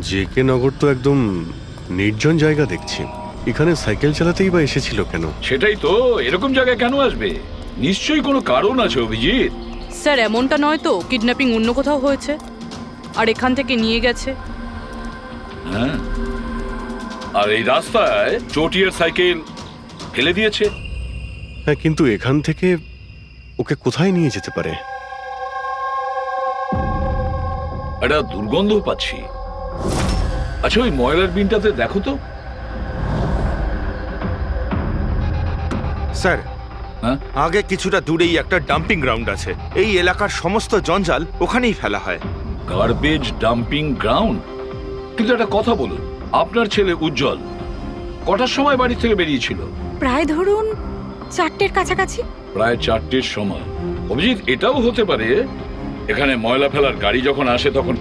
JK নগর তো একদম নির্জন জায়গা দেখছি। এখানে সাইকেল চালাতেই বা এসেছিল কেন? সেটাই তো, এরকম জায়গায় কেন আসবে? নিশ্চয়ই কোনো কারণ আছে অভিজিৎ। স্যার এমনটা নয় তো কিডন্যাপিং অন্য কোথাও হয়েছে আর এখান থেকে নিয়ে গেছে? হ্যাঁ, আর এই রাস্তায় চটিয়ার সাইকেল ফেলে দিয়েছে। হ্যাঁ, কিন্তু এখান থেকে ওকে কোথায় নিয়ে যেতে পারে? একটা দুর্গন্ধ পাচ্ছি। আচ্ছা, ওই ময়লার বিনটাতে দেখো তো। স্যার, হ্যাঁ, আগে কিছুটা দূরেই একটা ডাম্পিং গ্রাউন্ড আছে। এই এলাকার সমস্ত জঞ্জাল ওখানেই ফেলা হয়। Garbage dumping ground. কিন্তু একটা কথা বলুন, আপনার ছেলে উজ্জ্বল কটার সময় বাড়ি থেকে বেরিয়েছিল? প্রায় ধরুন 4টের কাছাকাছি। প্রায় 4টের সময়। অভিজিৎ, এটাও হতে পারে এখানে ময়লা ফেলার গাড়ি যখন আসে তখন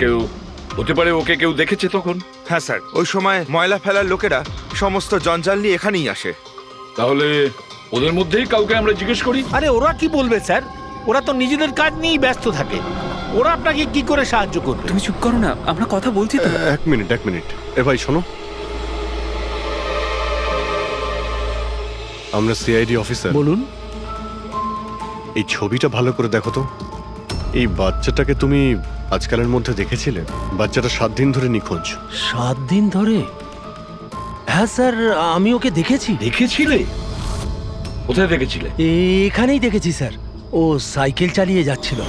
হতে পারে ওকে কেউ দেখেছে তখন। হ্যাঁ স্যার, ওই সময় ময়লা ফেলার লোকেরা সমস্ত জঞ্জাল নিয়ে এখানেই আসে। তাহলে ওদের মধ্যেই কাউকে আমরা জিজ্ঞেস করি। আরে ওরা কি বলবে স্যার? ওরা তো নিজেদের কাজ নিয়েই ব্যস্ত থাকে। ওরা আপনাকে কি করে সাহায্য করবে? তুমি চুপ করো না, আমরা কথা বলছি তো। এক মিনিট। এ ভাই শোনো, আমরা সিআইডি অফিসার। বলুন। এই ছবিটা ভালো করে দেখো তো। এই বাচ্চাটাকে তুমি আজকালের মধ্যে দেখেছিলে? বাচ্চাটা 7 দিন ধরে নিখোঁজ। 7 দিন ধরে? হ্যাঁ স্যার, আমি ওকে দেখেছি। দেখেছিলে? কোথায় দেখেছিলে? এখানেই দেখেছি স্যার। ও সাইকেল চালিয়ে যাচ্ছিল।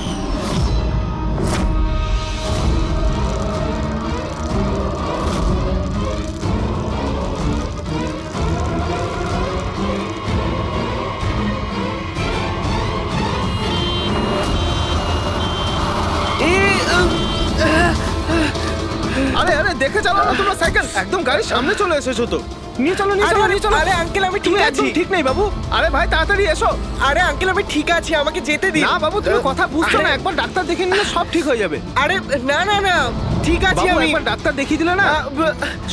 আরে আরে দেখে চালাও না তোমরা সাইকেল, একদম গাড়ির সামনে চলে এসেছো তো। নিয়ে চলো নিয়ে চলো নিয়ে চলো। আরে আঙ্কেল আমি ঠিক আছি। ঠিক নেই বাবু। আরে ভাই তাড়াতাড়ি এসো। আরে আঙ্কেল আমি ঠিক আছি, আমাকে যেতে দিন। না বাবু, তুমি কথা বুঝছো না। একবার ডাক্তার দেখে নিলে সব ঠিক হয়ে যাবে। আরে না না না, ঠিক আছে বাবু, আমি। একবার ডাক্তার দেখিয়ে দিলে না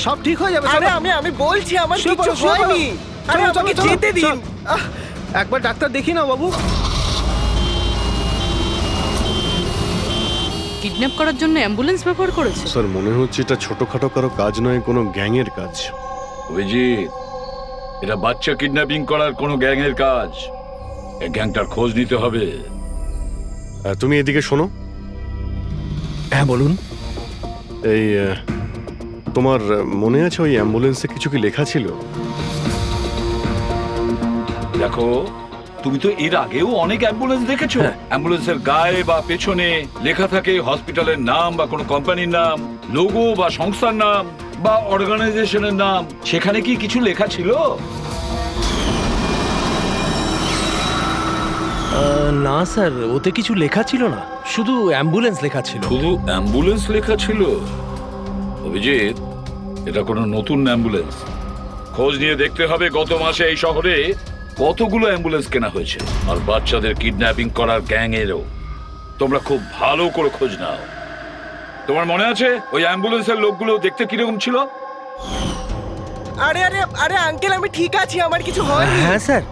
সব ঠিক হয়ে যাবে। আরে আমি বলছি আমার শুয়ে কিছু পড়ো, শুয়ে পড়ো। হয়নি। আরে চলো, চলো, আমাকে চলো, যেতে দিন। চল। একবার ডাক্তার দেখিয়ে নাও বাবু। কিডন্যাপ করার জন্য অ্যাম্বুলেন্স ব্যবহার করেছে? স্যার, মনে হচ্ছে এটা ছোটখাটো কারো কাজ নয়, কোনো গ্যাংয়ের কাজ। অভিজিৎ, এটা বাচ্চা কিডন্যাপিং করার কোনো গ্যাংয়ের কাজ। এই গ্যাংটার খোঁজ নিতে হবে। তুমি এদিকে শোনো। হ্যাঁ বলুন। এই তোমার মনে আছে ওই অ্যাম্বুলেন্সে কিছু কি লেখা ছিল? দেখো, তুমি তো এর আগেও অনেক অ্যাম্বুলেন্স দেখেছো। অ্যাম্বুলেন্সের গায়ে বা পেছনে লেখা থাকে হসপিটালের নাম বা কোনো কোম্পানির নাম, লোগো বা সংস্থার নাম বা অর্গানাইজেশনের নাম। সেখানে কি কিছু লেখা ছিল? না স্যার, ওতে কিছু লেখা ছিল না, শুধু অ্যাম্বুলেন্স লেখা ছিল। শুধু অ্যাম্বুলেন্স লেখা ছিল? অভিজিৎ, এটা কোনো নতুন অ্যাম্বুলেন্স। খোঁজ নিয়ে দেখতে হবে গত মাসে এই শহরে কতগুলো অ্যাম্বুলেন্স কেনা হয়েছে। আর বাচ্চাদের কিডন্যাপিং করার গ্যাংয়েরও। তোমরা খুব ভালো করে খোঁজ নাও। তোমার মনে আছে ওই অ্যাম্বুলেন্সের লোকগুলো দেখতে কিরকম ছিল? আরে আরে আরে আঙ্কেল আমি ঠিক আছি, আমার কিছু হয়নি। হ্যাঁ স্যার,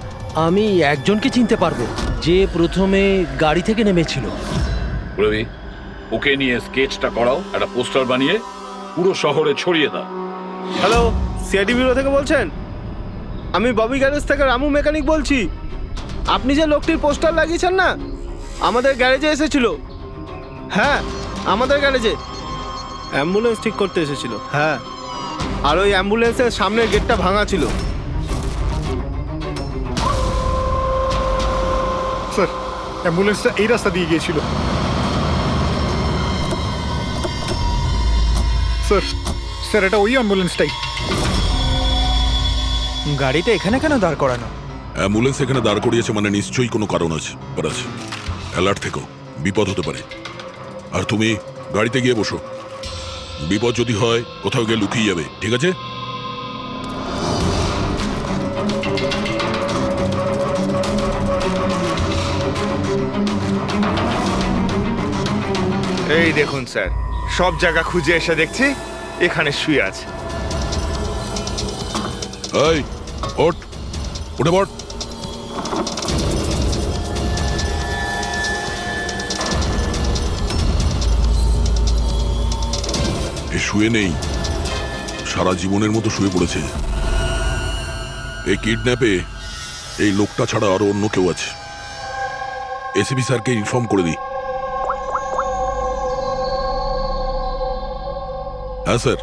আমি একজনকে চিনতে পারবো, যে প্রথমে গাড়ি থেকে নেমেছিল। রবি, ওকে নিয়ে স্কেচটা করাও, একটা পোস্টার বানিয়ে পুরো শহরে ছড়িয়ে দাও। হ্যালো, সিআইডি ব্যুরো থেকে বলছেন? আমি ববি গ্যারেজ থেকে রামু মেকানিক বলছি। আপনি যে লোকটির পোস্টার লাগিয়েছেন না, আমাদের গ্যারেজে এসেছিল। হ্যাঁ, আমাদের গ্যারেজে অ্যাম্বুলেন্স ঠিক করতে এসেছিল। হ্যাঁ, আর ওই অ্যাম্বুলেন্সের সামনের গেটটা ভাঙা ছিল। স্যার, অ্যাম্বুলেন্সটা এই রাস্তা দিয়ে গিয়েছিল। স্যার এটা ওই অ্যাম্বুলেন্সটাই। গাড়িটা এখানে কেন দাঁড় করানো? অ্যাম্বুলেন্স এখানে দাঁড় করিয়েছে মানে নিশ্চয়ই কোনো কারণ আছে। অ্যালার্ট থেকো, বিপদ হতে পারে। আর তুমি গাড়িতে গিয়ে বসো। বিপদ যদি হয় কোথাও গিয়ে লুকিয়ে যাবে, ঠিক আছে? এই দেখুন স্যার, সব জায়গা খুঁজে এসে দেখছি এখানে শুয়ে আছে। এই ওঠ, উঠে পড়। শুয়ে নেই, সারা জীবনের মতো শুয়ে পড়েছে। এই কিডন্যাপে এই লোকটা ছাড়া আরো অন্য কেউ আছে। এসিপি স্যারকে ইনফর্ম করে দিই। হ্যাঁ স্যার,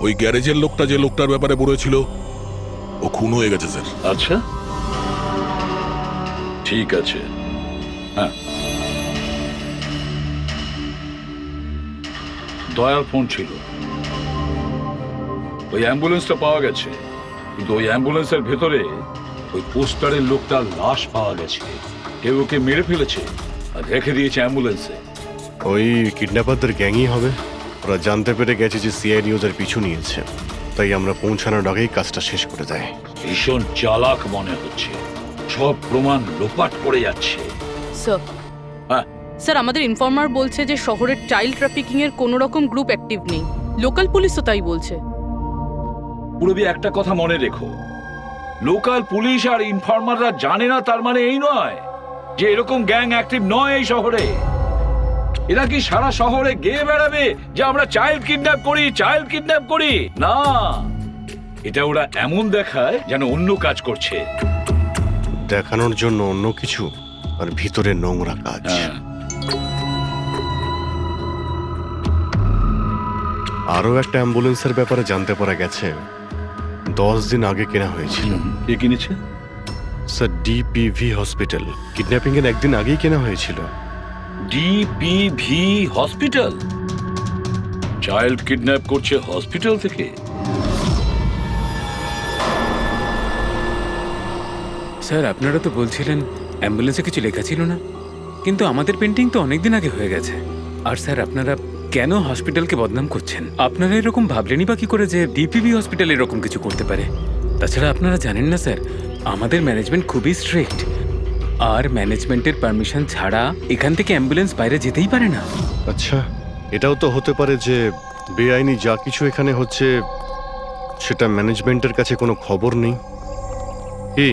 ওই গ্যারেজের লোকটা যে লোকটার ব্যাপারে বলেছিল ও খুন হয়ে গেছে স্যার। আচ্ছা, ঠিক আছে। হ্যাঁ, দয়ার ফোন ছিল। ওই অ্যাম্বুলেন্সটা পাওয়া গেছে, কিন্তু ওই অ্যাম্বুলেন্সের ভেতরে ওই পোস্টারের লোকটার লাশ পাওয়া গেছে। কেউ ওকে মেরে ফেলেছে আর রেখে দিয়েছে অ্যাম্বুলেন্সে। ওই কিডন্যাপারদের গ্যাংই হবে। ওরা জানতে পেরে গেছে যে সিআইডি ওদের পিছু নিয়েছে, তাই আমরা পৌঁছানোর আগেই কাজটা শেষ করে দেয়। ভীষণ চালাক মনে হচ্ছে, সব প্রমাণ লোপাট করে যাচ্ছে। স্যার, হ্যাঁ, স্যার আমাদের ইনফর্মার বলছে যে শহরের চাইল্ড ট্রাফিকিং এর কোনো রকম গ্রুপ অ্যাক্টিভ নেই। লোকাল পুলিশও তাই বলছে। পুরবি একটা কথা মনে রেখো, লোকাল পুলিশ আর ইনফর্মাররা জানে না তার মানে এই নয় যে এরকম গ্যাং অ্যাক্টিভ নয় এই শহরে। এরা কি সারা শহরে গেয়ে বেড়াবে যে আমরা চাইল্ড কিডন্যাপ করি, চাইল্ড কিডন্যাপ করি? না, এটা ওরা এমন দেখায় যেন অন্য কাজ করছে। দেখানোর জন্য অন্য কিছু আর ভিতরে নোংরা কাজ। হ্যাঁ, আরও একটা অ্যাম্বুলেন্সের ব্যাপারে জানতে পারা গেছে 10 দিন আগে কেনা হয়েছিল। কে কিনেছে? Sir, ডিপিভি hospital. কিডন্যাপিং এর একদিন আগেই কেনা হয়েছিল। ডিপিভি হসপিটাল চাইল্ড কিডন্যাপ করছে হসপিটাল থেকে? স্যার, আপনারা তো বলছিলেন অ্যাম্বুলেন্সে কিছু লেখা ছিল না, কিন্তু আমাদের পেন্টিং তো অনেকদিন আগে হয়ে গেছে। আর স্যার, আপনারা কেন হসপিটালকে বদনাম করছেন? আপনারা এরকম ভাবলেনই বা কি করে যে ডিপিভি হসপিটাল এরকম কিছু করতে পারে? তাছাড়া আপনারা জানেন না স্যার, আমাদের ম্যানেজমেন্ট খুবই স্ট্রিক্ট, আর ম্যানেজমেন্টের পারমিশন ছাড়া এখান থেকে অ্যাম্বুলেন্স বাইরে যেতেই পারে না। আচ্ছা, এটাও তো হতে পারে যে বেআইনি যা কিছু এখানে হচ্ছে সেটা ম্যানেজমেন্টের কাছে কোনো খবর নেই। কি?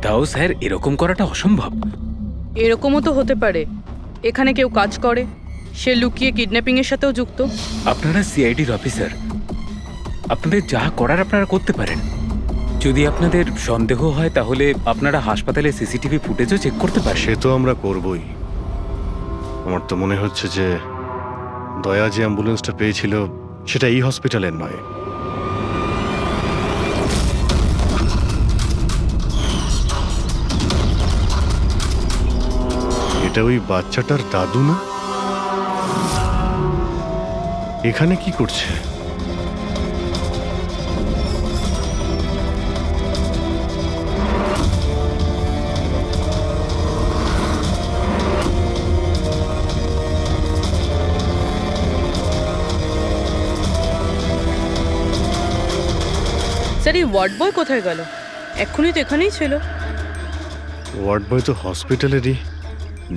তাও স্যার, এরকম করাটা অসম্ভব। এরকমও তো হতে পারে এখানে কেউ কাজ করে, সে লুকিয়ে কিডন্যাপিং এর সাথেও যুক্ত। আপনারা সিআইডির অফিসার, আপনাদের যা করার আপনারা করতে পারেন। যদি আপনাদের সন্দেহ হয় তাহলে আপনারা হাসপাতালে সিসিটিভি ফুটেজও চেক করতে পারেন। সে তো আমরা করবই। আমার তো মনে হচ্ছে যে দয়া যে অ্যাম্বুলেন্সটা পেয়েছিল সেটা এই হসপিটালের নয়। এটা ওই বাচ্চাটার দাদু না? এখানে কি করছে? স্যার, এই ওয়ার্ড বয় কোথায় গেল? এক্ষুনি তো এখানেই ছিল। ওয়ার্ড বয় তো হসপিটালেরই,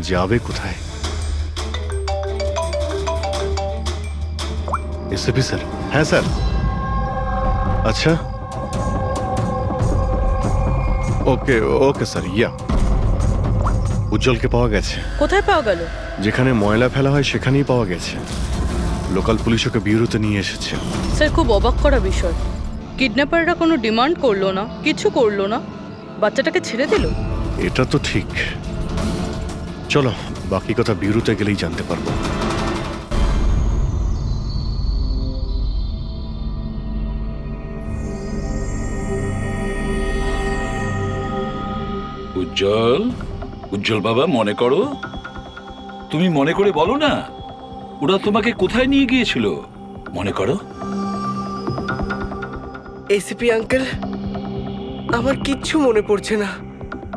যাবে কোথায়? SP sir? হ্যাঁ স্যার। আচ্ছা, ওকে ওকে স্যার। ইয়া, উজ্জ্বলকে পাওয়া গেছে। কোথায় পাওয়া গেল? যেখানে ময়লা ফেলা হয় সেখানেই পাওয়া গেছে। লোকাল পুলিশ ওকে ব্যুরোতে নিয়ে এসেছে। স্যার, খুব অবাক করা বিষয়, কিডন্যাপাররা কোনো ডিমান্ড করলো না, কিছু করলো না, বাচ্চাটাকে ছেড়ে দিল। এটা তো ঠিক। চলো, বাকি কথা ব্যুরোতে গেলেই জানতে পারবো। উজ্জ্বল, উজ্জ্বল বাবা, মনে করো, তুমি মনে করে বলো না ওরা তোমাকে কোথায় নিয়ে গিয়েছিল? মনে করো। এসিপি আঙ্কেল, আমার কিচ্ছু মনে পড়ছে না,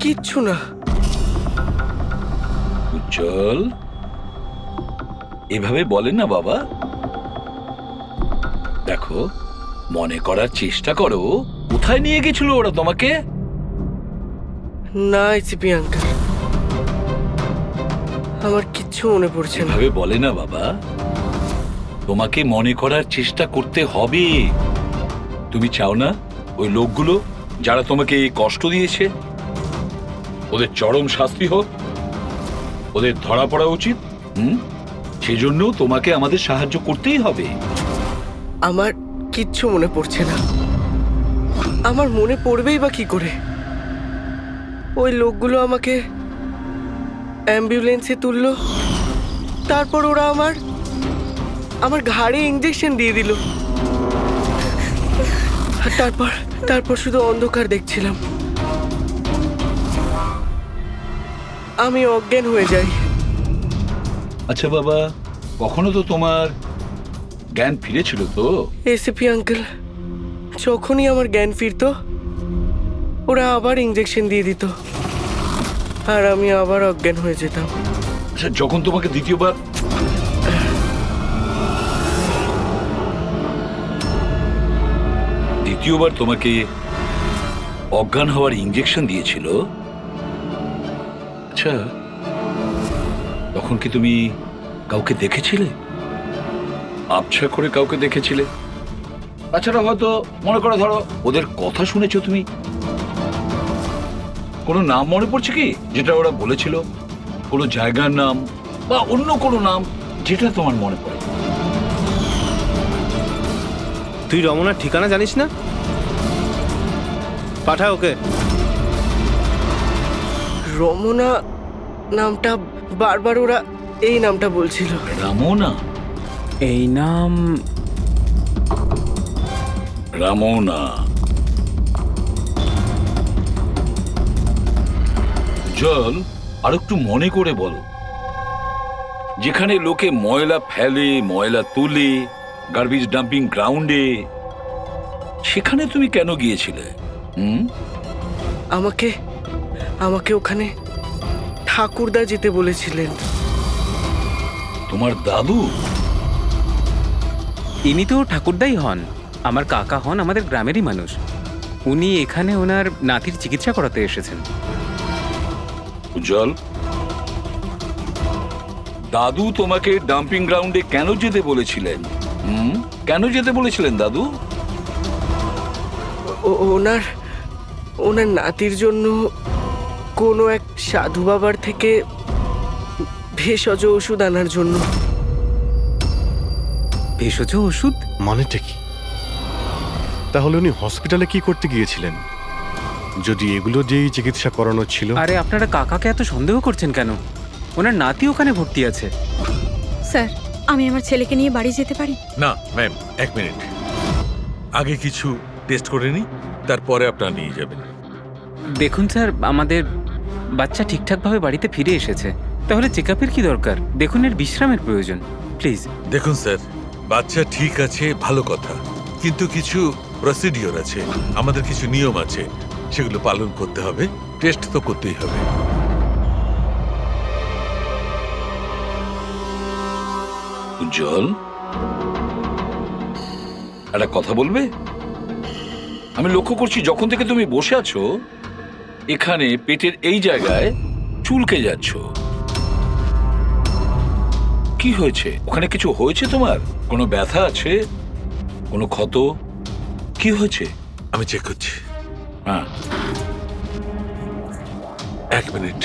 কিচ্ছু না। উজ্জ্বল, এভাবে বলেন না বাবা। দেখো, মনে করার চেষ্টা করো, কোথায় নিয়ে গেছিল ওরা তোমাকে? না এসিপি আঙ্কেল, আমার কিচ্ছু মনে পড়ছে না। এভাবে বলে না বাবা, তোমাকে মনে করার চেষ্টা করতে হবে। তুমি চাও না ওই লোকগুলো যারা তোমাকে এই কষ্ট দিয়েছে ওদের চরম শাস্তি হোক? ওদের ধরা পড়া উচিত। সেজন্য তোমাকে আমাদের সাহায্য করতেই হবে। আমার কিচ্ছু মনে পড়ছে না। আমার মনে পড়বেই বা কি করে? ওই লোকগুলো আমাকে অ্যাম্বুলেন্সে তুললো, তারপর ওরা আমার ঘাড়ে ইঞ্জেকশন দিয়ে দিল। আর তারপর শুধু অন্ধকার দেখছিলাম। আমি অজ্ঞান হয়ে যাই। আচ্ছা বাবা, কখনো তো তোমার জ্ঞান ফিরেছিল তো? এসিপি আঙ্কেল, যখনই আমার জ্ঞান ফিরতো ওরা আবার ইঞ্জেকশন দিয়ে দিত, আর আমি আবার অজ্ঞান হয়ে যেতাম। আচ্ছা, যখন তোমাকে দ্বিতীয়বার তোমাকে অজ্ঞান হওয়ার ইঞ্জেকশন দিয়েছিল, আচ্ছা তখন কি তুমি কাউকে দেখেছিলে? আবছা করে কাউকে দেখেছিলে? তাছাড়া হয়তো মনে করো, ধরো ওদের কথা শুনেছো তুমি, কোনো নাম মনে পড়ছে কি যেটা ওরা বলেছিল? কোনো জায়গার নাম বা অন্য কোনো নাম যেটা তোমার মনে পড়ে? তুই রমনার ঠিকানা জানিস না? পাঠা ওকে। রমনা নামটা বারবার ওরা এই নামটা বলছিল। রামোনা? এই নাম রামোনা। জল, আর একটু মনে করে বলো, যেখানে লোকে ময়লা ফেলে, ময়লা তুলে, গার্বেজ ডাম্পিং গ্রাউন্ডে, সেখানে তুমি কেন গিয়েছিলে? আমাকে ওখানে ঠাকুরদা যেতে বলেছিলেন। তোমার দাদু? ইনি তো ঠাকুরদাই হন, আমার কাকা হন, আমাদের গ্রামেরই মানুষ। উনি এখানে ওনার নাতির চিকিৎসা করাতে এসেছেন। উজ্জ্বল, দাদু তোমাকে ডাম্পিং গ্রাউন্ডে কেন যেতে বলেছিলেন? কেন যেতে বলেছিলেন দাদু? ওনার নাতির জন্য কোনো এক সাধু বাবার থেকে ভেষজ ওষুধ আনার জন্য। ভেষজ ওষুধ মানেটা কি? তাহলে উনি হসপিটালে কি করতে গিয়েছিলেন যদি এগুলো দিয়েই চিকিৎসা করানো ছিল? আরে আপনারা কাকাকে এত সন্দেহ করছেন কেন? ওনার নাতি ওখানে ভর্তি আছে। স্যার, আমি আমার ছেলেকে নিয়ে বাড়ি যেতে পারি? না ম্যাম, 1 মিনিট, আগে কিছু টেস্ট করে নিই, তারপরে আপনারা নিয়ে যাবেন। দেখুন স্যার, আমাদের বাচ্চা ঠিকঠাকভাবে বাড়িতে ফিরে এসেছে, তাহলে চেক আপের কি দরকার? দেখুন, এর বিশ্রামের প্রয়োজন, প্লিজ। দেখুন স্যার, বাচ্চা ঠিক আছে, ভালো কথা, কিন্তু কিছু প্রসিডিওর আছে, আমাদের কিছু নিয়ম আছে, সেগুলো পালন করতে হবে। টেস্ট তো করতেই হবে। উজ্জ্বল, একটা কথা বলবে? আমি লক্ষ্য করছি যখন থেকে তুমি বসে আছো এখানে, পেটের এই জায়গায় চুলকে যাচ্ছ। কি হয়েছে? ওখানে কিছু হয়েছে তোমার? কোনো ব্যথা আছে? কোনো ক্ষত? কি হয়েছে? আমি চেক করছি। হ্যাঁ, 1 মিনিট।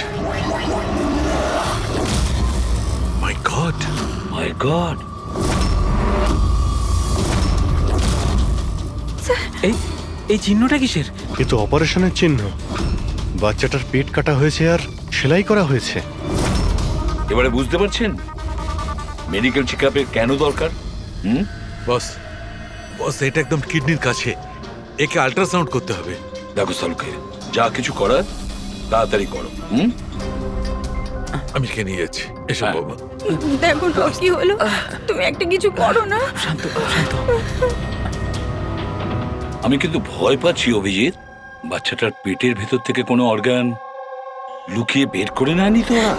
মাই গড, মাই গড। এই চিহ্নটা কিসের? এ তো অপারেশনের চিহ্ন। বাচ্চাটার পেট কাটা হয়েছে আর সেলাই করা হয়েছে। এবারে বুঝতে পারছেন মেডিকেল চেকআপের কেন দরকার? বস, এটা একদম কিডনির কাছে, একে আল্ট্রাসাউন্ড করতে হবে। দেখো সালুকে, যা কিছু করার তাড়াতাড়ি করো। আমি কে নিয়ে যাচ্ছি, এসো বাবা। দেখো না কি হলো, তুমি একটা কিছু করো না। শান্ত শান্ত। আমি কিন্তু ভয় পাচ্ছি অভিজিৎ, বাচ্চাটার পেটের ভেতর থেকে কোনো অর্গান লুকিয়ে বের করে নেয়নি তো ওরা?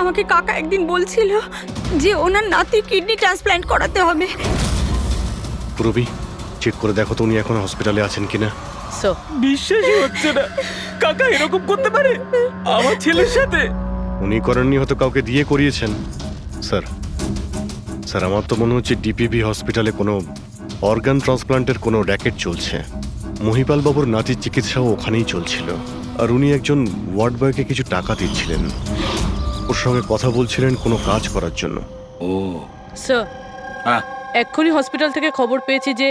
আমাকে কাকা একদিন বলছিল যে ওনার নাতির কিডনি ট্রান্সপ্ল্যান্ট করাতে হবে। পুরবি, চেক করে দেখো তো উনি এখন হসপিটালে আছেন কিনা। বিশ্বাসই হচ্ছে না, কাকা এরকম করতে পারে আমার ছেলের সাথে। উনি করেননি, হয়তো কাউকে দিয়ে করিয়েছেন। স্যার, আমার তো মনে হচ্ছে ডিপিভি হসপিটালে কোনো অর্গান ট্রান্সপ্লান্টের কোনো র্যাকেট চলছে। মহিপাল বাবুর নাতির চিকিৎসাও ওখানেই চলছিল। আর উনি একজন ওয়ার্ড বয়কে কিছু টাকা দিচ্ছিলেন, ওর সঙ্গে কথা বলছিলেন কোনো কাজ করার জন্য। ও স্যার, হ্যাঁ এক্ষুনি হসপিটাল থেকে খবর পেয়েছি যে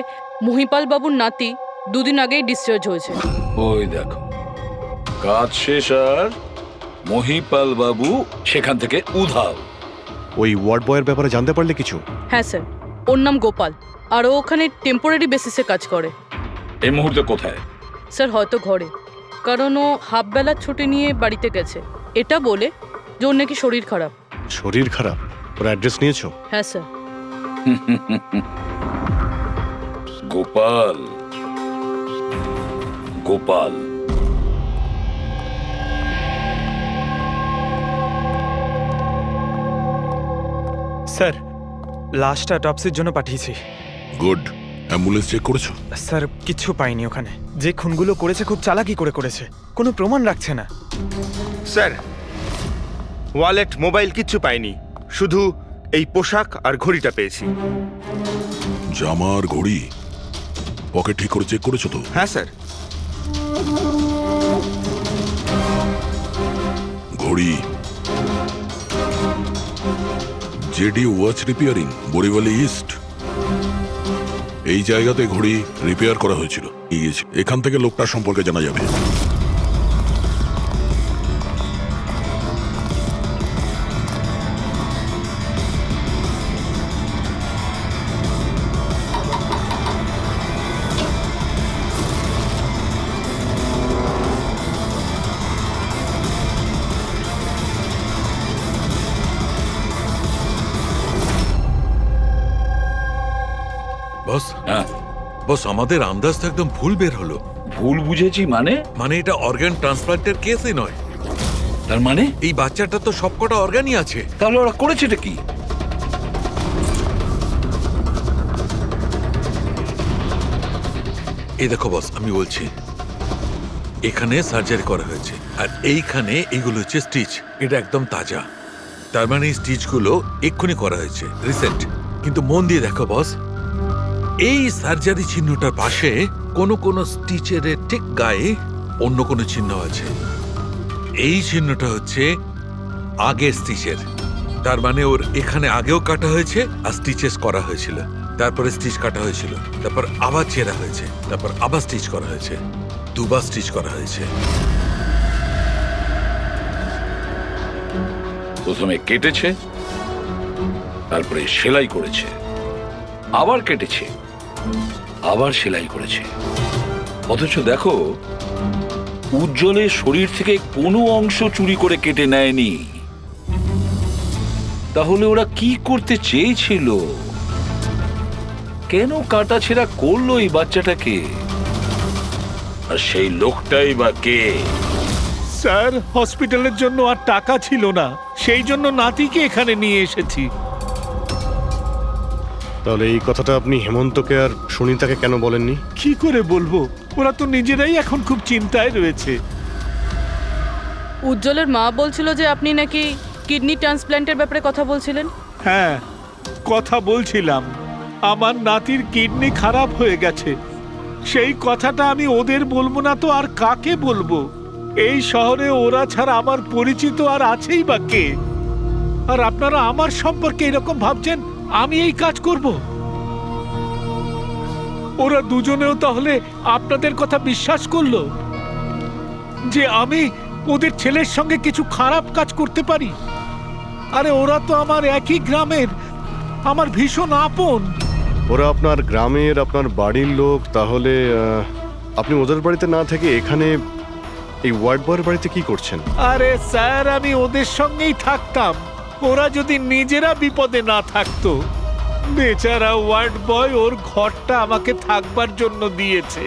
মহিপাল বাবুর নাতি দুদিন আগেই ডিসচার্জ হয়েছে। ওই দেখো, কাজ শেষ আর মহিপাল বাবু সেখান থেকে উধাও। ওই ওয়ার্ড বয়ের ব্যাপারে জানতে পারলে কিছু? হ্যাঁ স্যার, ওর নাম গোপাল, আর ও ওখানে টেম্পোরারি বেসিসে কাজ করে। এই মুহূর্তে কোথায়? স্যার হয়তো ঘরে, কারণ ও হাফ বেলার ছুটি নিয়ে বাড়িতে গেছে, এটা বলে যে ওর নাকি শরীর খারাপ। শরীর খারাপ? ওর অ্যাড্রেস নিয়েছো? হ্যাঁ স্যার। গোপাল, গোপাল স্যার, লাশটা অটপসির জন্য পাঠিয়েছি। গুড। অ্যাম্বুলেন্স চেক করেছো? স্যার কিচ্ছু পাইনি ওখানে। যে খুনগুলো করেছে খুব চালাকি করে করেছে, কোনো প্রমাণ রাখছে না। স্যার, ওয়ালেট মোবাইল কিচ্ছু পাইনি, শুধু এই পোশাক আর ঘড়িটা পেয়েছি। জামা আর ঘড়ি পকেট ঠিক করে চেক করেছো তো? হ্যাঁ স্যার। ঘড়ি জেডি ওয়াচ রিপেয়ারিং, বরিওয়ালি ইস্ট, এই জায়গাতে ঘড়ি রিপেয়ার করা হয়েছিল। এখান থেকে লোকটার সম্পর্কে জানা যাবে। বস, হ্যাঁ বস, আমাদের আন্দাজ তো একদম ভুল বের হলো। ভুল বুঝেছি মানে? মানে এটা অর্গান ট্রান্সপ্লান্টের কেসই নয়। তার মানে এই বাচ্চাটা তো সবকটা অর্গানই আছে। তাহলে ওরা করেছেটা কি? এই দেখো বস, আমি বলছি, এখানে সার্জারি করা হয়েছে আর এইখানে এইগুলো হচ্ছে স্টিচ। এটা একদম তাজা, তার মানে এই স্টিচগুলো এক্ষুনি করা হয়েছে, রিসেন্ট। কিন্তু মন দিয়ে দেখো বস, এই সার্জারি চিহ্নটার পাশে কোনো কোনো স্টিচের ঠিক গায়ে অন্য কোনো চিহ্ন আছে। এই চিহ্নটা হচ্ছে আগের স্টিচের, তার মানে ওর এখানে আগেও কাটা হয়েছে আর স্টিচেস করা হয়েছিল, তারপরে স্টিচ কাটা হয়েছিল, তারপর আবার চেরা হয়েছে, তারপর আবার স্টিচ করা হয়েছে, দুবার স্টিচ করা হয়েছে। প্রথমে কেটেছে, তারপরে সেলাই করেছে, আবার কেটেছে, আবার সেলাই করেছে। অথচ দেখো, উজ্জ্বলের শরীর থেকে কোনো অংশ চুরি করে কেটে নেয়নি। তাহলে ওরা কি করতে চেয়েছিল? কেন কাটাছেঁড়া করলো এই বাচ্চাটাকে? আর সেই লোকটাই বা কে? স্যার, হসপিটালের জন্য আর টাকা ছিল না, সেই জন্য নাতিকে এখানে নিয়ে এসেছি। তাহলে এই কথাটা আপনি হেমন্তকে আর সুনিতাকে কেন বলেননি? কি করে বলবো, ওরা তো নিজেরাই এখন খুব চিন্তায় রয়েছে। উজ্জ্বলের মা বলছিল যে আপনি নাকি কিডনি ট্রান্সপ্ল্যান্টের ব্যাপারে কথা বলছিলেন। হ্যাঁ, কথা বলছিলাম। আমার নাতির কিডনি খারাপ হয়ে গেছে, সেই কথাটা আমি ওদের বলবো না তো আর কাকে বলবো? এই শহরে ওরা ছাড়া আমার পরিচিত আর আছেই বা কে? আর আপনারা আমার সম্পর্কে এরকম ভাবছেন আমি এই কাজ করব? ওরা দুজনেও তাহলে আপনাদের কথা বিশ্বাস করলো যে আমি ওদের ছেলের সঙ্গে কিছু খারাপ কাজ করতে পারি? আরে ওরা তো আমার একই গ্রামের, আমার ভীষণ আপন। ওরা আপনার গ্রামের, আপনার বাড়ির লোক, তাহলে আপনি ওদের বাড়িতে না থেকে এখানে এই ওয়ার্ড বয়ের বাড়িতে কি করছেন? আরে স্যার, আমি ওদের সঙ্গেই থাকতাম, ওরা যদি নিজেরা বিপদে না থাকতো। বেচারা ওয়ার্ড বয় ওর ঘরটা আমাকে থাকবার জন্য দিয়েছে।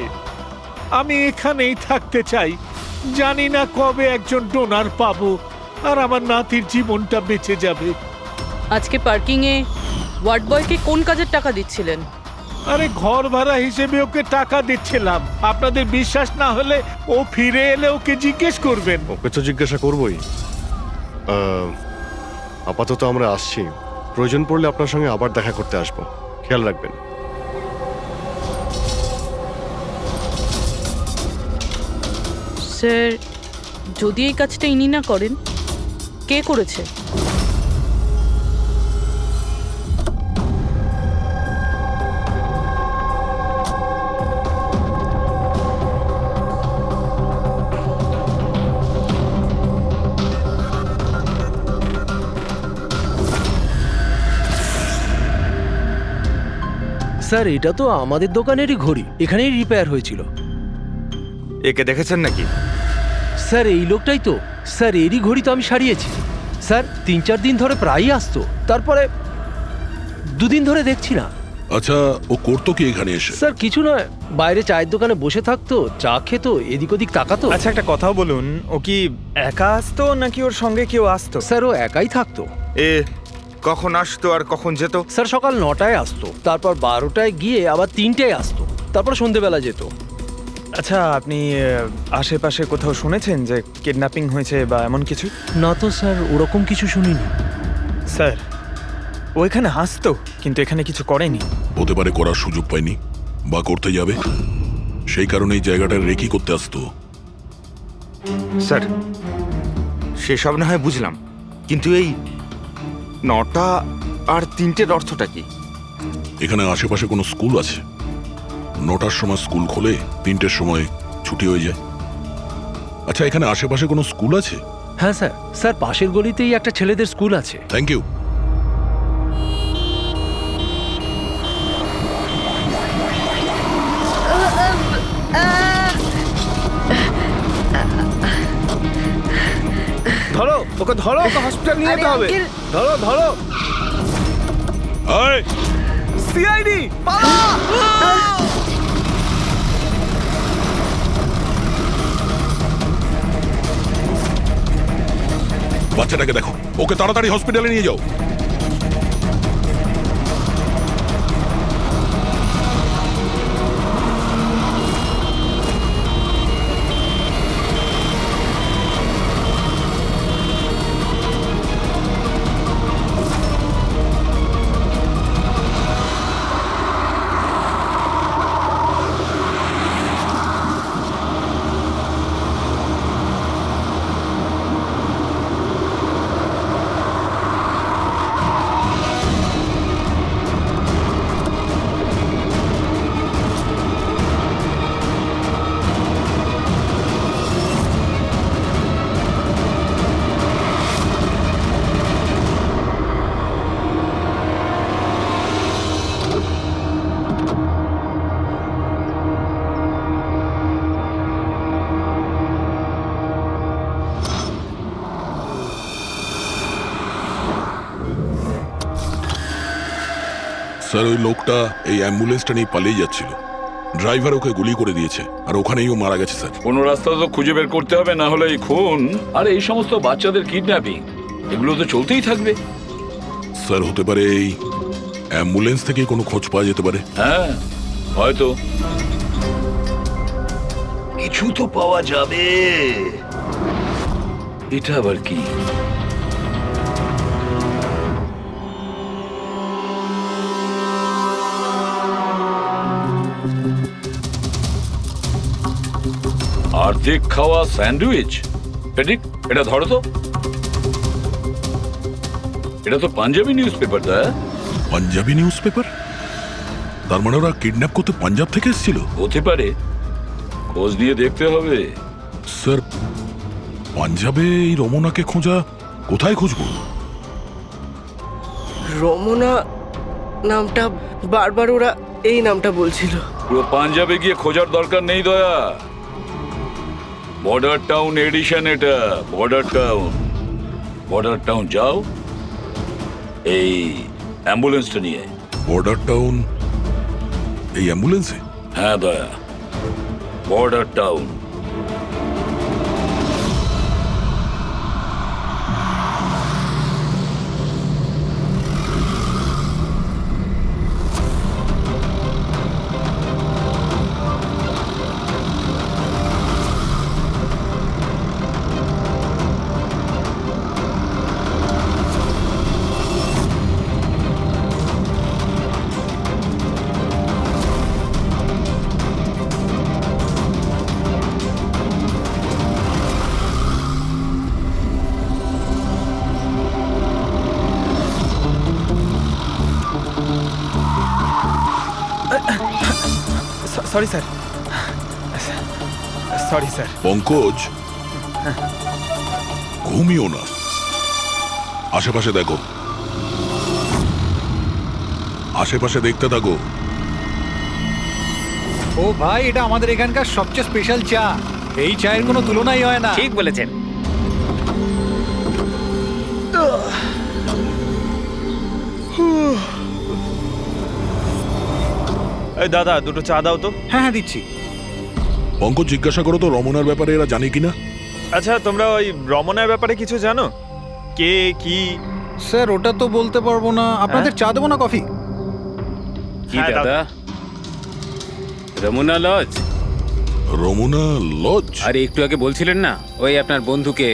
আমি এখানেই থাকতে চাই, জানি না কবে একজন ডোনার পাবো আর আমার নাতির জীবনটা বেঁচে যাবে। আজকে পার্কিংয়ে ওয়ার্ড বয়কে কোন কাজের টাকা দিচ্ছিলেন? আরে ঘর ভাড়া হিসেবে ওকে টাকা দিচ্ছিলাম। আপনাদের বিশ্বাস না হলে ও ফিরে এলে ওকে জিজ্ঞেস করবেন। ওকে তো জিজ্ঞাসা করবই। আপাতত আমরা আসছি, প্রয়োজন পড়লে আপনার সঙ্গে আবার দেখা করতে আসবো, খেয়াল রাখবেন। স্যার, যদি এই কাজটা ইনি না করেন, কে করেছে? স্যার এটা তো আমাদের দোকানেরই ঘড়ি, এখানেই রিপেয়ার হয়েছিল। একে দেখেছেন নাকি? স্যার এই লোকটাই তো, স্যার এরই ঘড়ি তো আমি সারিয়েছি। স্যার 3-4 দিন ধরে প্রায়ই আসতো, তারপরে 2 দিন ধরে দেখছি না। আচ্ছা, ও করতো কি এখানে এসে? স্যার কিছু নয়, বাইরে চায়ের দোকানে বসে থাকতো, চা খেতো, এদিক ওদিক তাকাতো। আচ্ছা একটা কথাও বলুন, ও কি একা আসতো নাকি ওর সঙ্গে কেউ আসতো? স্যার ও একাই থাকতো। এ কখন আসতো আর কখন যেত? স্যার সকাল 9টায় আসতো, তারপর 12টায় গিয়ে আবার 3টায় আসতো, তারপর সন্ধেবেলা যেত। আচ্ছা আপনি আশেপাশে কোথাও শুনেছেন যে কিডন্যাপিং হয়েছে বা এমন কিছু? না তো স্যার, ওরকম কিছু শুনিনি। স্যার ও এখানে আসতো কিন্তু এখানে কিছু করেনি। হতে পারে করার সুযোগ পায়নি বা করতে যাবে, সেই কারণে এই জায়গাটা রেকি করতে আসতো। স্যার সেসব না হয় বুঝলাম, কিন্তু এই 9টা আর 3টের অর্থটা কি? এখানে আশেপাশে কোনো স্কুল আছে? 9টার সময় স্কুল খোলে, 3টের সময় ছুটি হয়ে যায়। আচ্ছা, এখানে আশেপাশে কোনো স্কুল আছে? হ্যাঁ স্যার, স্যার পাশের গলিতেই একটা ছেলেদের স্কুল আছে। Thank you. ধরো ওকে, ধরো ওকে, হসপিটাল নিয়ে যেতে হবে। ধরো ধরো। এই, সিআইডি বাচ্চাটাকে দেখো, ওকে তাড়াতাড়ি হসপিটালে নিয়ে যাও। স্যার, ওই লোকটা এই অ্যাম্বুলেন্সটা নিয়ে পালিয়ে যাচ্ছিল। ড্রাইভার ওকে গুলি করে দিয়েছে আর ওখানেই ও মারা গেছে স্যার। কোনো রাস্তা তো খুঁজে বের করতে হবে, না হলে এই খুন আর এই সমস্ত বাচ্চাদের কিডন্যাপিং এগুলো তো চলতেই থাকবে। স্যার হতে পারে এই অ্যাম্বুলেন্স থেকে কোনো খোঁজ পাওয়া যেতে পারে। হ্যাঁ হয়তো কিছু তো পাওয়া যাবে। এটা আবার কি? অর্ধেক খাওয়া স্যান্ডউইচ। পেডিক, এটা ধরো তো। এটা তো Punjabi newspaper. Punjabi newspaper? তার মানে ওরা কিডন্যাপ করতে পাঞ্জাব থেকে এসেছিল? হতে পারে, খোঁজ নিয়ে দেখতে হবে। স্যার পাঞ্জাবে এই রমনাকে খোঁজা, কোথায় খুঁজবো? রমনা নামটা বারবার ওরা এই নামটা বলছিল। পুরো পাঞ্জাবে গিয়ে খোঁজার দরকার নেই দয়া। বর্ডার টাউন এডিশন এটা, বর্ডার টাউন। বর্ডার টাউন যাও এই অ্যাম্বুলেন্সটা নিয়ে। বর্ডার টাউন এই অ্যাম্বুলেন্সে? হ্যাঁ Daya, border town. Sorry sir, sorry sir. Pankaj, ঘুমিও না, আশেপাশে দেখো, আশেপাশে দেখতে থাকো। ও ভাই, এটা আমাদের এখানকার সবচেয়ে স্পেশাল চা। এই চায়ের কোনো তুলনাই হয় না। ঠিক বলেছেন। এই দাদা, দুটো চা দাও তো। হ্যাঁ হ্যাঁ, দিচ্ছি। পঙ্কজ, জিজ্ঞাসা করো তো রমনার ব্যাপারে এরা জানে কিনা। আচ্ছা, তোমরা ওই রমনার ব্যাপারে কিছু জানো? কে কি? স্যার, ওটা তো বলতে পারবো না। আপনাদের চা দেবো না কফি? কি হ্যাঁ, দাদা? রমনা লজ? রমনা লজ? আরে একটু আগে বলছিলেন না ওই আপনার বন্ধুকে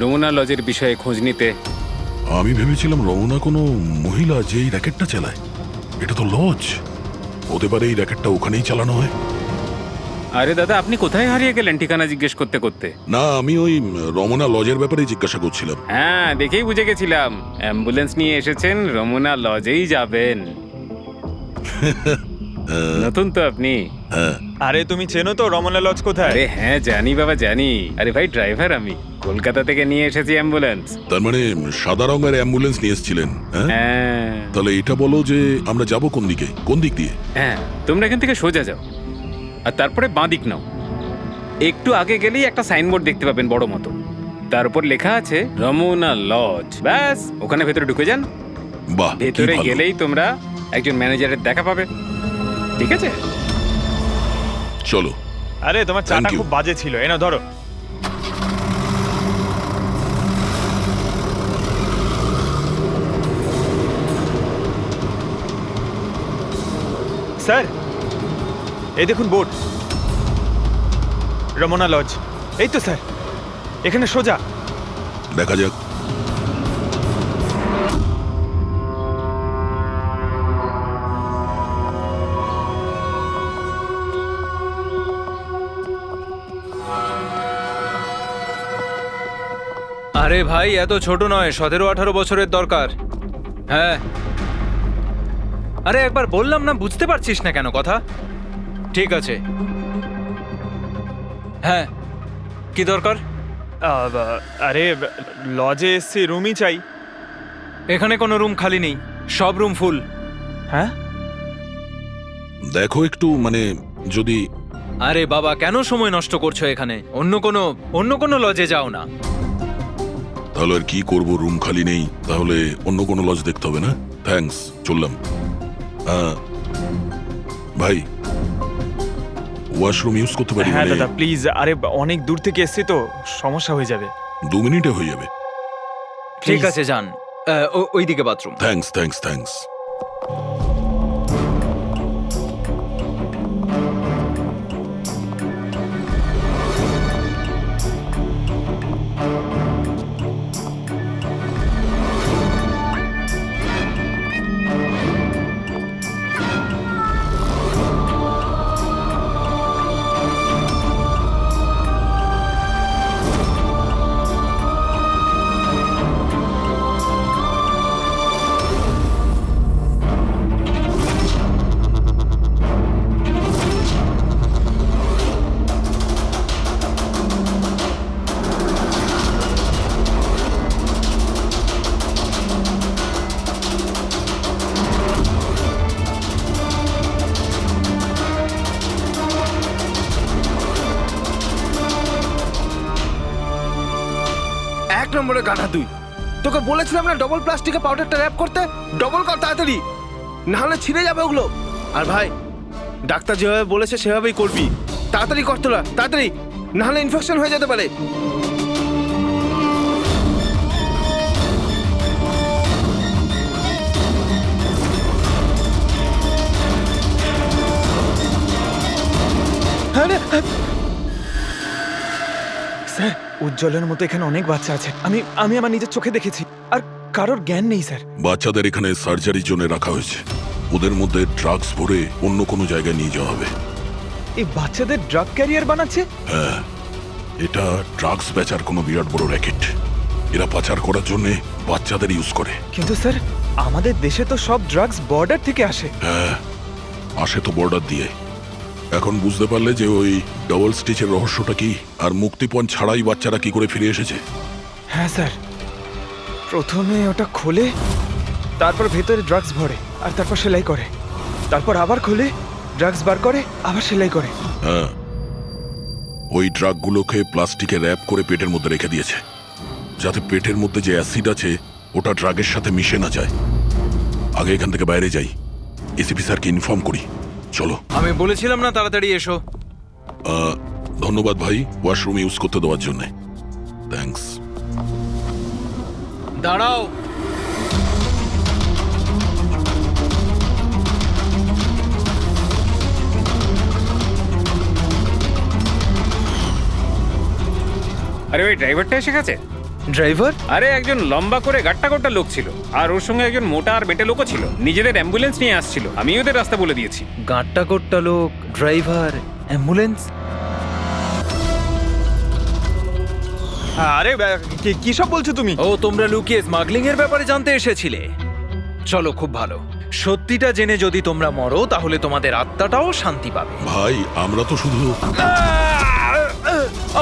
রমনা লজের বিষয়ে খোঁজ নিতে। আমি ভেবেছিলাম রমনা কোনো মহিলা যে এই র্যাকেটটা চালায়। এটা তো লজ, হতে পারে এই র্যাকেটটা ওখানেই চালানো হয়। আরে দাদা, আপনি কোথায় হারিয়ে গেলেন ঠিকানা জিজ্ঞেস করতে করতে? না, আমি ওই রমনা লজের ব্যাপারে জিজ্ঞাসা করছিলাম। হ্যাঁ, দেখেই বুঝে গেছিলাম অ্যাম্বুলেন্স নিয়ে এসেছেন, রমনা লজেই যাবেন। নতুন তো আপনি? হ্যাঁ। আরে তুমি চেনো তো রমনা লজ কোথায়? আরে হ্যাঁ, জানি বাবা জানি। আরে ভাই, ড্রাইভার আমি, কলকাতা থেকে নিয়ে এসেছি অ্যাম্বুলেন্স। তার মানে সাদা রঙের অ্যাম্বুলেন্স নিয়ে এসেছিলেন? হ্যাঁ। তাহলে এটা বলো যে আমরা যাব কোন দিকে, কোন দিক দিয়ে? হ্যাঁ, তোমরা এখান থেকে সোজা যাও আর তারপরে বাঁ দিক নাও। একটু আগে গেলেই একটা সাইনবোর্ড দেখতে পাবেন বড় মতো, তার উপর লেখা আছে রমনা লজ। ব্যাস, ওখানে ভেতরে ঢুকে যান। বাহ, ভেতরে গেলেই তোমরা একজন ম্যানেজারের দেখা পাবে। ঠিক আছে, চলো। আরে তোমার চাটা খুব বাজে ছিল, এ না ধরো। স্যার, এই দেখুন বোর্ড, রমনা লজ। এই তো স্যার, এখানে সোজা। দেখা যাক। আরে ভাই, এত ছোট নয়, 17-18 বছরের দরকার। হ্যাঁ, আরে একবার বললাম না, বুঝতে পারছিস না কেন কথা? ঠিক আছে, হ্যাঁ, কি দরকার? আরে লজে এসছি, রুমই চাই। এখানে কোনো রুম খালি নেই, সব রুম ফুল। হ্যাঁ, দেখো একটু, মানে যদি... আরে বাবা, কেন সময় নষ্ট করছো এখানে? অন্য কোনো লজে যাও না। তাহলে আর কি করবো, রুম খালি নেই, তাহলে অন্য কোনো লজ দেখতে হবে না? থ্যাঙ্কস, চললাম। ভাই, ওয়াশরুম ইউজ করতে পারি? হ্যাঁ দাদা প্লিজ। আরে অনেক দূর থেকে এসছি তো, সমস্যা হয়ে যাবে। 2 মিনিটে হয়ে যাবে। ঠিক আছে, যান। ওইদিকে বাথরুম। Thanks, thanks, thanks. এক নম্বরে গাধা তুই। তোকে বলেছিলাম না ডবল প্লাস্টিকে পাউডারটা র্যাপ করতে। ডবল কর তাড়াতাড়ি, না হলে ছিঁড়ে যাবে ওগুলো। আর ভাই, ডাক্তার যেভাবে বলেছে সেভাবেই করবি। তাড়াতাড়ি কর তোরা, তাড়াতাড়ি, না হলে ইনফেকশন হয়ে যেতে পারে। স্যার, উজ্জ্বলের মতো এখানে অনেক বাচ্চা আছে। আমি আমার নিজের চোখে দেখেছি, আর কারোর জ্ঞান নেই স্যার। বাচ্চাদের এখানে সার্জারির জন্য রাখা হয়েছে। ওদের মধ্যে ড্রাগস ভরে অন্য কোনো জায়গায় নিয়ে যাওয়া হবে। এই বাচ্চাদের ড্রাগ ক্যারিয়ার বানাচ্ছে? হ্যাঁ, এটা ড্রাগস বেচার কোনো বিরাট বড় র্যাকেট। এরা পাচার করার জন্য বাচ্চাদের ইউজ করে। কিন্তু স্যার, আমাদের দেশে তো সব ড্রাগস বর্ডার থেকে আসে। হ্যাঁ, আসে তো বর্ডার দিয়ে, এখন বুঝতে পারলে যে ওই ডবল স্টিচের রহস্যটা কি, আর মুক্তিপণ ছাড়াই বাচ্চারা কি করে ফিরে এসেছে? হ্যাঁ স্যার, প্রথমে ওটা খোলে, তারপর ভেতরে ড্রাগস ভরে আর তারপর সেলাই করে, তারপর আবার খোলে, ড্রাগস বার করে, আবার সেলাই করে। হ্যাঁ, ওই ড্রাগগুলোকে প্লাস্টিকে র্যাপ করে পেটের মধ্যে রেখে দিয়েছে, যাতে পেটের মধ্যে যে অ্যাসিড আছে ওটা ড্রাগের সাথে মিশে না যায়। আগে এখান থেকে বাইরে যাই, এসিপি স্যারকে ইনফর্ম করি। চলো। আমি বলেছিলাম না তাড়াতাড়ি এসো। ধন্যবাদ ভাই ওয়াশরুম ইউজ করতে দেওয়ার জন্য। থ্যাঙ্কস। দাঁড়াও। আরে ওই ড্রাইভারটা এসে গেছে। ড্রাইভার? আরে একজন লম্বা করে গাট্টা গোট্টা লোক ছিল, আর ওর সঙ্গে একজন মোটা আর বেটে লোকও ছিল। নিজেদের অ্যাম্বুলেন্স নিয়ে আসছিল, আমি ওদের রাস্তা বলে দিয়েছি। গাঁট্টা কোট্টা লোক, ড্রাইভার, অ্যাম্বুলেন্স। আরে কি সব বলছো তুমি? ও, তোমরা লুকিয়ে স্মাগলিং এর ব্যাপারে জানতে এসেছিলে। চলো, খুব ভালো। সত্যিটা জেনে যদি তোমরা মরো তাহলে তোমাদের আত্মাটাও শান্তি পাবে। ভাই আমরা তো শুধু...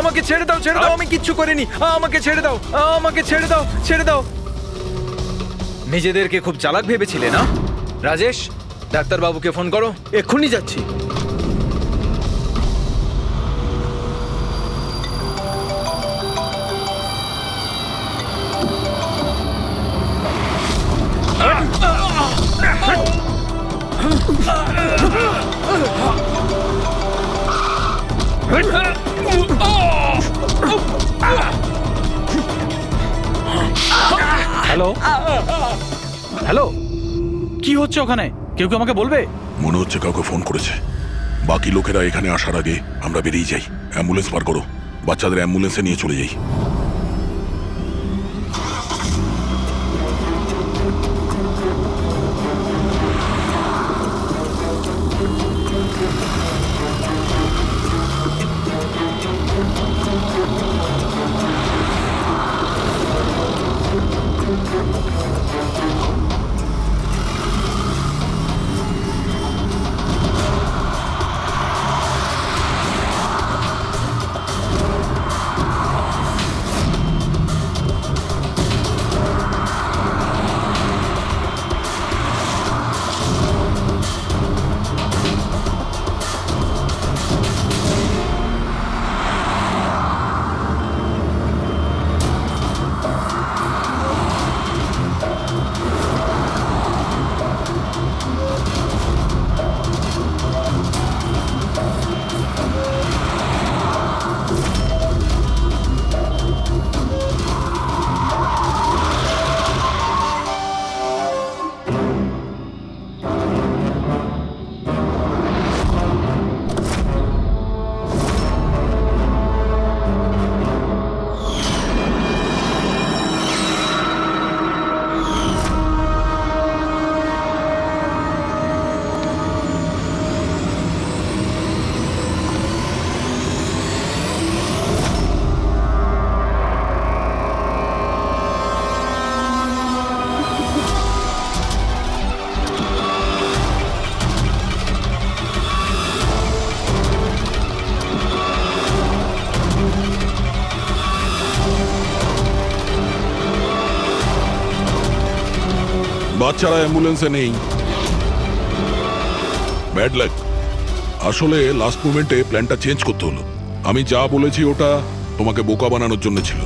আমাকে ছেড়ে দাও, ছেড়ে দাও, আমি কিচ্ছু করিনি। আমাকে ছেড়ে দাও, আমাকে ছেড়ে দাও, ছেড়ে দাও। নিজেদেরকে খুব চালাক ভেবেছিলে না? রাজেশ, ডাক্তার বাবুকে ফোন করো। এক্ষুনি যাচ্ছি। হ্যালো হ্যালো, কি হচ্ছে ওখানে? কেউ কি আমাকে বলবে? মনে হচ্ছে কাউকে ফোন করেছে। বাকি লোকেরা এখানে আসার আগে আমরা বেরিয়ে যাই। অ্যাম্বুলেন্স পার করো, বাচ্চাদের অ্যাম্বুলেন্সে নিয়ে চলে যাই। বাচ্চারা অ্যাম্বুলেন্সে নেই। Bad luck. আসলে লাস্ট মোমেন্টে প্ল্যানটা চেঞ্জ করতে হলো। আমি যা বলেছি ওটা তোমাকে বোকা বানানোর জন্য ছিল,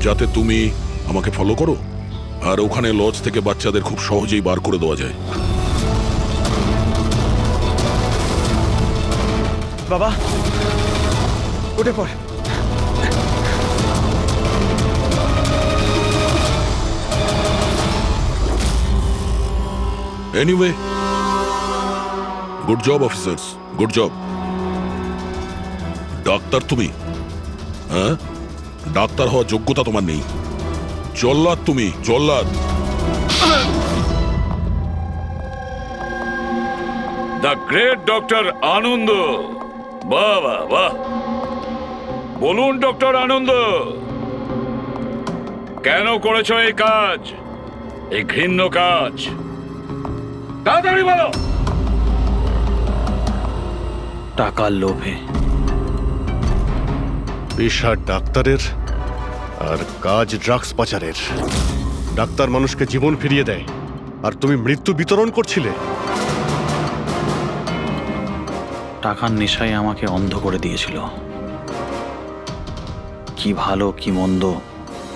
যাতে তুমি আমাকে ফলো করো আর ওখানে লজ থেকে বাচ্চাদের খুব সহজেই বার করে দেওয়া যায়। বাবা উঠে পড়। Anyway, good job officers, good job. Doctor তুমি? হ্যাঁ, ডাক্তার হওয়ার যোগ্যতা তোমার নেই। জল্লাদ তুমি, জল্লাদ। দ্য গ্রেট ডক্টর আনন্দ। বাহ বাহ বাহ, বলুন ডক্টর আনন্দ, কেন করেছ এই কাজ, এই ঘৃণ্য কাজ? তাড়াতাড়ি বলো। টাকার লোভে। পেশা ডাক্তারের আর কাজ ড্রাগস পাচারের। ডাক্তার মানুষকে জীবন ফিরিয়ে দেয়, আর তুমি মৃত্যু বিতরণ করছিলে। টাকার নেশায় আমাকে অন্ধ করে দিয়েছিল। কি ভালো কি মন্দ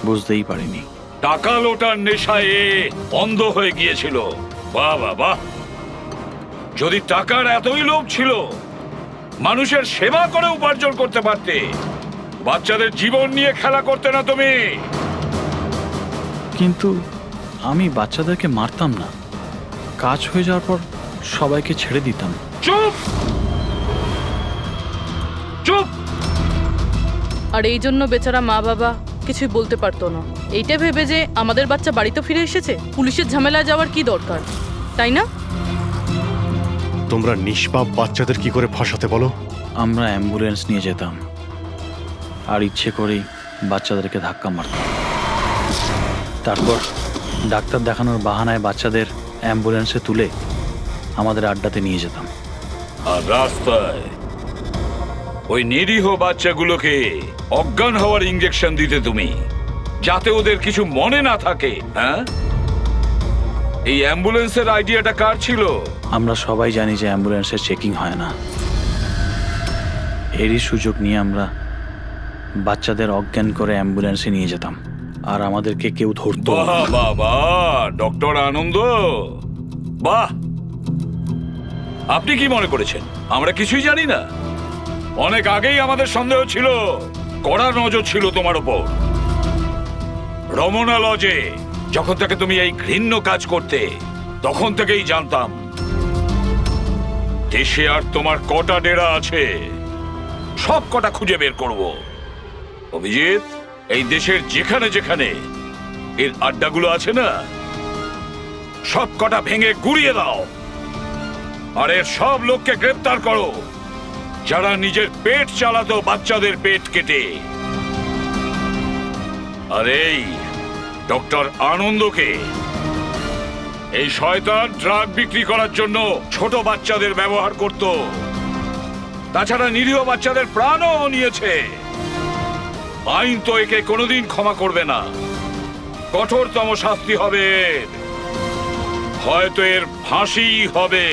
বুঝতেই পারিনি। টাকা লোটার নেশায় অন্ধ হয়ে গিয়েছিল। বাহ বাহ বাহ! যদি টাকার এতই লোভ ছিল, মানুষের সেবা করে উপার্জন করতে পারতে। বাচ্চাদের জীবন নিয়ে খেলা করতে না তুমি। কিন্তু আমি বাচ্চাদেরকে মারতাম না, কাজ হয়ে যাওয়ার পর সবাইকে ছেড়ে দিতাম। চুপ চুপ! আর এই জন্য বেচারা মা বাবা কিছুই বলতে পারতো না। এইটা ভেবে যে আমাদের বাচ্চা বাড়িতে ফিরে এসেছে, পুলিশের ঝামেলায় যাওয়ার কি দরকার, তাই না? তোমরা নিষ্পাপ বাচ্চাদের কি করে ফাঁসাতে বলো? আমরা অ্যাম্বুলেন্স নিয়ে যেতাম, আর ইচ্ছে করেই বাচ্চাদেরকে ধাক্কা মারতাম। তারপর ডাক্তার দেখানোর বাহানায় বাচ্চাদের অ্যাম্বুলেন্সে তুলে আমাদের আড্ডাতে নিয়ে যেতাম। আর রাস্তায় ওই নিরীহ বাচ্চাগুলোকে অজ্ঞান হওয়ার ইঞ্জেকশন দিতে তুমি, যাতে ওদের কিছু মনে না থাকে। হ্যাঁ, এই অ্যাম্বুলেন্সের আইডিয়াটা কার ছিল? আমরা সবাই জানি যে অ্যাম্বুলেন্সের চেকিং হয় না। এরই সুযোগ নিয়ে আমরা বাচ্চাদের অজ্ঞান করে অ্যাম্বুলেন্সে নিয়ে যেতাম, আর আমাদেরকে কেউ ধরতো না। বাহ বাহ বাহ! ডক্টর আনন্দ, বাহ! আপনি কি মনে করেছেন আমরা কিছুই জানি না? অনেক আগেই আমাদের সন্দেহ ছিল, কড়া নজর ছিল তোমার উপর। রমনা লজে যখন থেকে তুমি এই ঘৃণ্য কাজ করতে, তখন থেকেই জানতাম দেশে আর তোমার কটা ডেরা আছে সব কটা খুঁজে বের করব। অভিজিৎ, এই দেশের যেখানে যেখানে এর আড্ডাগুলো আছে না, সব কটা ভেঙে গুড়িয়ে দাও। আর এর সব লোককে গ্রেফতার করো যারা নিজের পেট চালাতো বাচ্চাদের পেট কেটে। আর এই ডক্টর আনন্দকে, এই শয়তান ড্রাগ বিক্রি করার জন্য ছোট বাচ্চাদের ব্যবহার করত। তাছাড়া নিরীহ বাচ্চাদের প্রাণও নিয়েছে। আইন তো একে কোনোদিন ক্ষমা করবে না। কঠোরতম শাস্তি হবে, হয়তো এর ফাঁসি হবে।